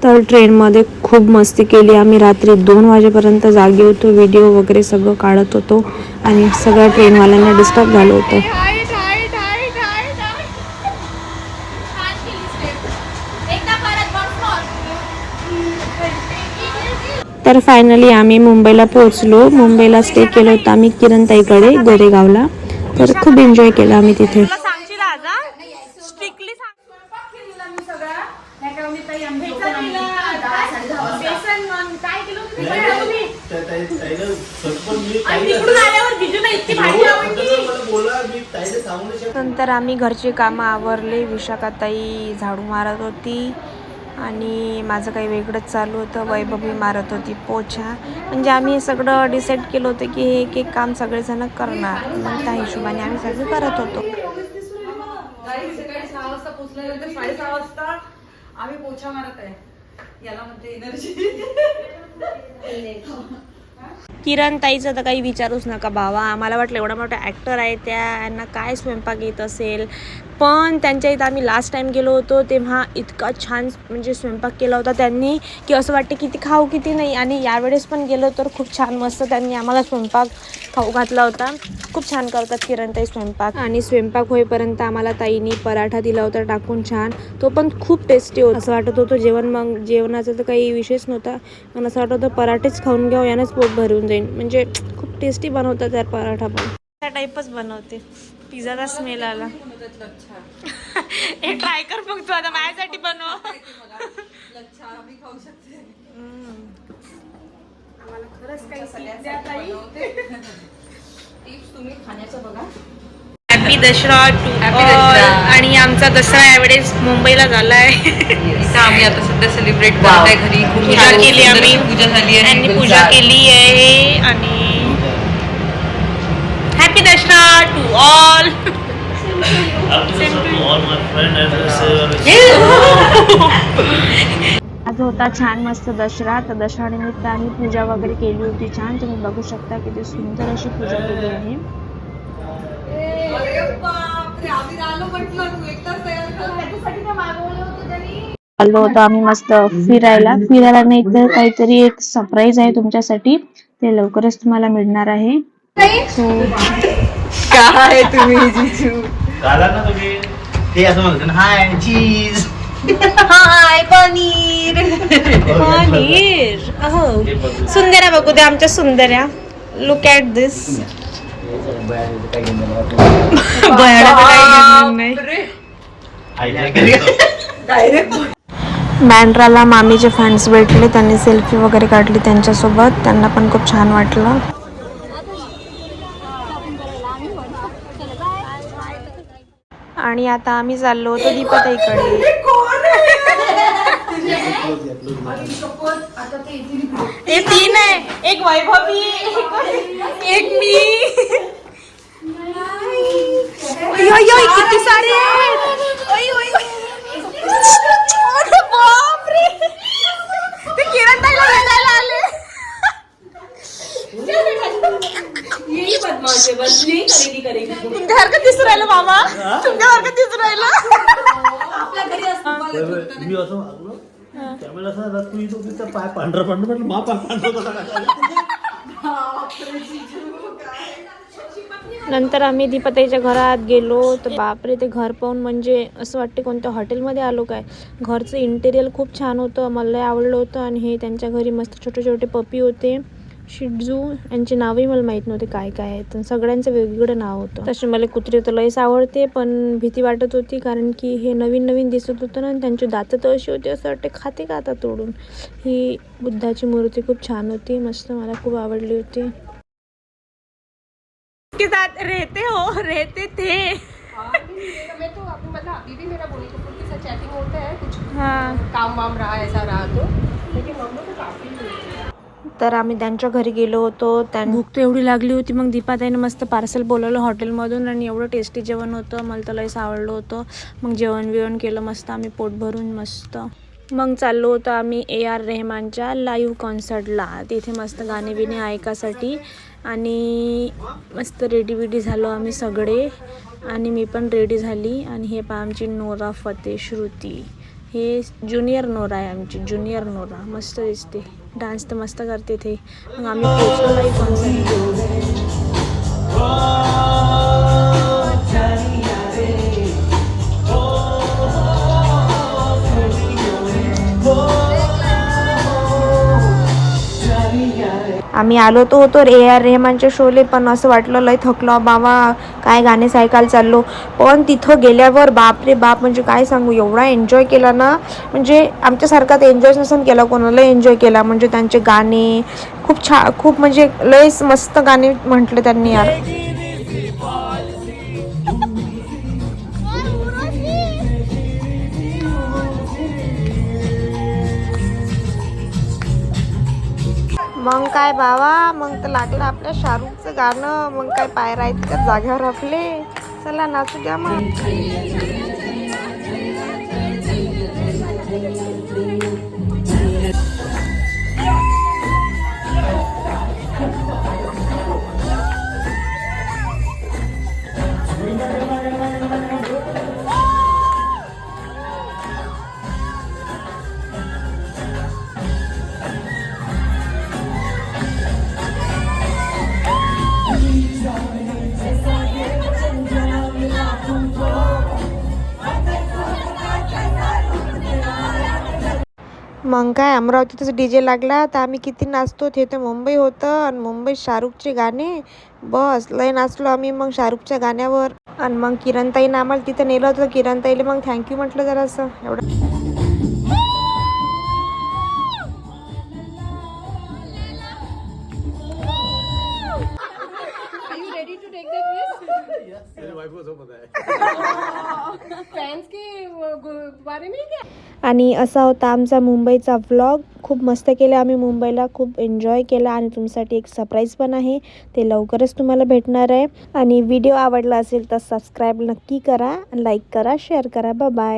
तर ट्रेनमध्ये खूप मस्ती केली आम्ही. रात्री 2 वाजेपर्यंत जागे होतो. व्हिडिओ वगैरे सगळं काढत होतो आणि सगळ्या ट्रेनवाल्यांना डिस्टर्ब झालं होतं. तर फायनली आम्ही मुंबईला पोहोचलो. मुंबईला स्टे केलं होतं आम्ही किरण ताईकडे गोरेगावला. तर खूप एन्जॉय केलं आम्ही तिथे. नंतर आम्ही घरची कामं आवरले. विशाखाताई झाडू मारत होती आणि माझं काही वेगळंच चालू होतं. वैभवी मारत होती पोछा. म्हणजे आम्ही सगळं डिसाईड केलं होतं की हे एक एक काम सगळेजण करणार. मग त्या हिशोबाने आम्ही सगळं करत होतो. सकाळी 6 वाजता पोहोचल्यानंतर 6:30 वाजता आम्ही पोछा मारत आहे. याला म्हणते एनर्जी. किरण ताईचं तर काही विचारूच नका बाबा. आम्हाला वाटलं एवढा मोठा ॲक्टर आहे त्यांना काय स्वयंपाक येत असेल. पण त्यांच्या इथं आम्ही लास्ट टाईम गेलो होतो तेव्हा इतका छान म्हणजे स्वयंपाक केला होता त्यांनी की असं वाटते किती खाऊ किती नाही. आणि यावेळेस पण गेलो तर खूप छान मस्त त्यांनी आम्हाला स्वयंपाक खाऊ घातला होता. खूप छान करतात किरण ताई स्वयंपाक. आणि स्वयंपाक होईपर्यंत आम्हाला ताईनी पराठा दिला होता टाकून छान. तो पण खूप टेस्टी होता. असं वाटत होतं जेवण. मग जेवणाचा तर काही विषयच नव्हता. पण असं वाटत होतं पराठेच खाऊन घ्यावं यानंच पोट भरून जाईल. म्हणजे खूप टेस्टी बनवतात त्या पराठा पण. त्या टाईपच बनवते. पिझ्झाचा स्मेल आला. हे ट्राय कर मग तू आता माझ्यासाठी बनव. मी खाऊ शकते. आम्हाला खरंच काही टिप्स तुम्ही खाण्याचं बघा. Happy Dasara to all. आणि आमचा दसरा यावेळेस मुंबईला झालाय. इथं आम्ही आता सध्या सेलिब्रेट करत आहे घरी. खूप पूजा केली आम्ही. पूजा झाली आहे. आणि पूजा केली आहे. आणि हॅपी दसरा टू ऑल. आज होता छान मस्त दसरा. तर दसरा निमित्त आम्ही पूजा वगैरे केली होती छान. तुम्ही बघू शकता किती सुंदर अशी पूजा केली आहे. आलो होतो आम्ही मस्त फिरायला. नाही तर काहीतरी एक सरप्राईज आहे तुमच्यासाठी. ते लवकरच तुम्हाला मिळणार आहे. काय तुम्ही जिजू गाला ना तुम्ही ते असं म्हणतो ना हाय चीज हाय पनीर. पनीर अहो सुंदर्या बघू दे आमच्या सुंदर्या. Look at this. बँड्राला मामीचे फॅन्स भेटले. त्यांनी सेल्फी वगैरे काढली त्यांच्यासोबत. त्यांना पण खूप छान वाटलं. आणि आता आम्ही चाललो होतो दीपाताईकडे. हे 3 आहे. एक वैभवी एक मी. किती सारे बापरे. ते किरण ताईला भेटायला आले. तुमच्यासारखं दिसून राहिलं मामा. तुमच्यासारखं दिसून राहिलं. आपल्या घरी असतं. मी असं वागलो त्यामुळे असं तू इथं पाय पांढरं म्हटलं मा पाय पांढरं. नंतर आम्ही दीपाताईच्या घरात गेलो. तर बापरे ते घर पाहून म्हणजे असं वाटते कोणत्या हॉटेलमध्ये आलो काय. घरचं इंटेरियर खूप छान होतं. मला आवडलं होतं. आणि हे त्यांच्या घरी मस्त छोटे छोटे पपी होते. शिटजू. यांचे नावही मला माहीत नव्हते काय काय आहेत. सगळ्यांचं वेगवेगळं नाव होतं. तसे मला कुत्रे तर लयच आवडते. पण भीती वाटत होती कारण की हे नवीन नवीन दिसत होतं ना. त्यांची दातं तर अशी होती असं वाटते खाते का आता तोडून. ही बुद्धाची मूर्ती खूप छान होती. मस्त मला खूप आवडली होती. के साथ रहते हो रहते थे. मैं तो अभी मतलब अभी भी मेरा बोनी कपूर के साथ चैटिंग होता है कुछ. हाँ. काम वाम रहा ऐसा रहा तो लेकिन हम लोग तो काफी. तर आम्ही त्यांच्या घरी गेलो होतो. भूक तर एवढी लागली होती. मग दीपाताईने मस्त पार्सल बोलवलं हॉटेलमधून. आणि एवढं टेस्टी जेवण होतं. मला तर लयच आवडलं होतं. मग जेवण केलं मस्त आम्ही पोट भरून मस्त. मग चाललो होतो आम्ही AR रेहमानच्या लाईव्ह कॉन्सर्टला. तिथे मस्त गाणे बिणे ऐकासाठी. आणि मस्त रेडी बिडी झालो आम्ही सगळे आणि मी पण रेडी झाली. आणि हे पहा आमची नोरा फतेह श्रुती, हे ज्युनियर नोरा आहे आमची, ज्युनियर नोरा. मस्त दिसते, डान्स तर मस्त करते ते. मग आम्ही पोचलो काही कॉन्सर्ट. आम्ही आलो तो होतो AR रेहमानच्या शोले, पण असं वाटलं लय थकलो बाबा, काय गाणे ऐकायला चाललो. पण तिथं गेल्यावर बाप रे बाप, म्हणजे काय सांगू, एवढा एन्जॉय केला ना, म्हणजे आमच्यासारखा तर एन्जॉय नसून केला कोणाला, एन्जॉय केला. म्हणजे त्यांचे गाणे खूप खूप म्हणजे लय मस्त गाणे म्हटले त्यांनी यार. मग काय बाबा, मग तर लागलं आपल्या शाहरुखचं गाणं. मग काय पाय राहत का जाग्यावर आपले, चला नाचू द्या मग. मग काय अमरावतीतच DJ लागला तर आम्ही किती नाचतो. ते तर मुंबई होतं आणि मुंबईत शाहरुखचे गाणे, बस लय नाचलो आम्ही मग शाहरुखच्या गाण्यावर. आणि मग किरणताईनं आम्हाला तिथं नेलं होतं. किरणताईला मग थँक्यू म्हटलं जरासं एवढं. Are you ready to take that risk? मेरी वाइफ को सब पता है. फैंस के बारे में क्या? आणि असा होता आमचा मुंबईचा व्लॉग. खूप मस्त केला आम्ही मुंबईला, खूप एन्जॉय केला. आणि तुमच्यासाठी एक सरप्राईज पण आहे, ते लवकरच तुम्हाला भेटणार आहे. आणि व्हिडिओ आवडला असेल तर सबस्क्राईब नक्की करा, लाईक करा, शेअर करा. Bye bye.